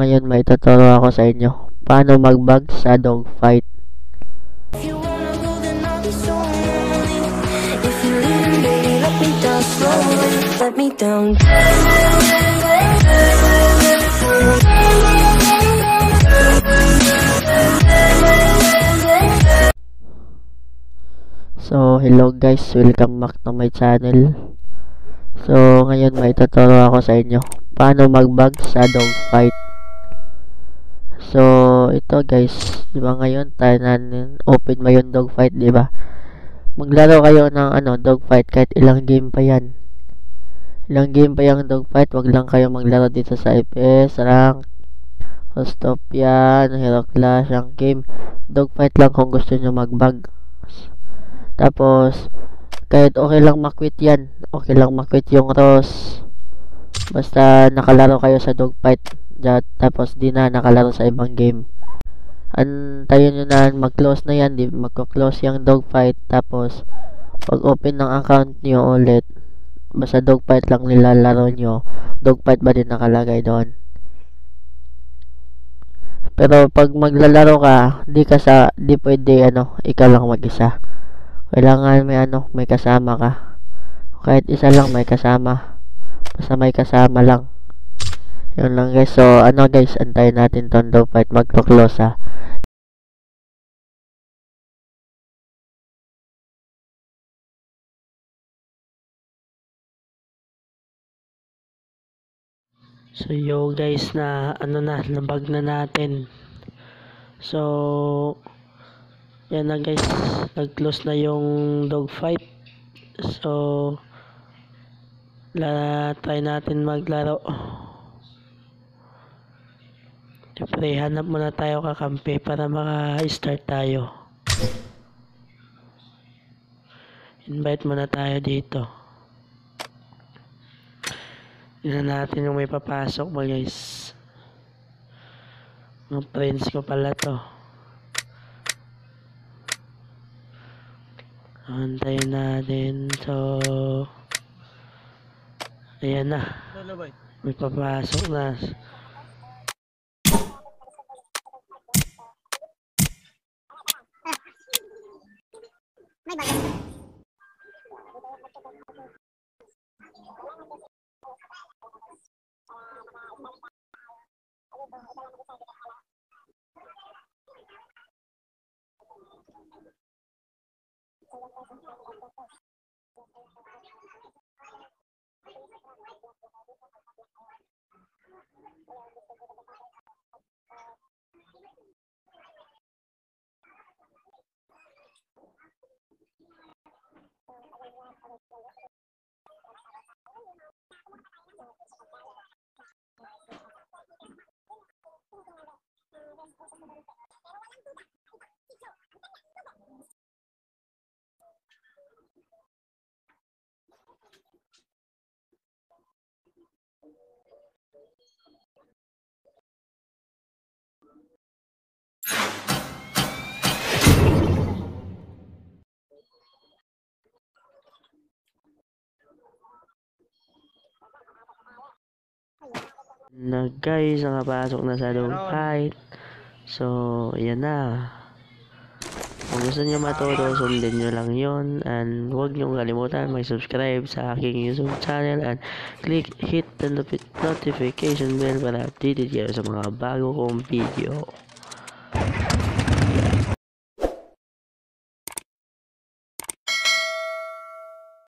ngayon may tuturo ako sa inyo paano mag-bug sa dogfight. If you wanna go, then I'll be so lonely. If you're leaving, baby, let me down slowly. Let me down. So, hello guys, welcome back to my channel. So, ngayon may tuturo ako sa inyo paano mag-bug sa dogfight. So, ito guys, di ba ngayon tayo open mo yung dogfight, di ba? Maglaro kayo ng dogfight kahit ilang game pa yan. Ilang game pa yung dogfight, wag lang kayo maglaro dito sa FPS, rank, Hostopian, Hero Clash, ang game. Dogfight lang kung gusto nyo mag-bug. Tapos, kahit okay lang makwit yan. Okay lang makwit yung Ross. Basta nakalaro kayo sa dogfight. Tapos di na nakalaro sa ibang game. Antayin nyo na mag-close na yan. Magko-close yung dogfight. Tapos, pag open ng account nyo ulit, basta dogfight lang nilalaro nyo. Dogfight ba din nakalagay doon. Pero pag maglalaro ka, di pwede ikaw lang mag-isa. Kailangan may kasama ka. Kahit isa lang may kasama. Basta may kasama lang. Yun lang guys. So guys, antayin natin tong dogfight magko-close ha. So yo guys, nabag na natin. So yan na guys, nag-close na yung dogfight. So try natin maglaro. Siyempre, hanap muna tayo kakampi para maka-start tayo. Invite muna tayo dito. Tignan natin yung may papasok ba guys. Mga friends ko pala to. Antayin natin. So ayan na. May papasok na. Na guys, nakapasok na sa dogfight. So, ayan na. Kung gusto nyo matuto, sundin nyo lang yon. And huwag nyo kalimutan mag-subscribe sa aking YouTube channel. And hit the notification bell para updated kayo sa mga bago kong video.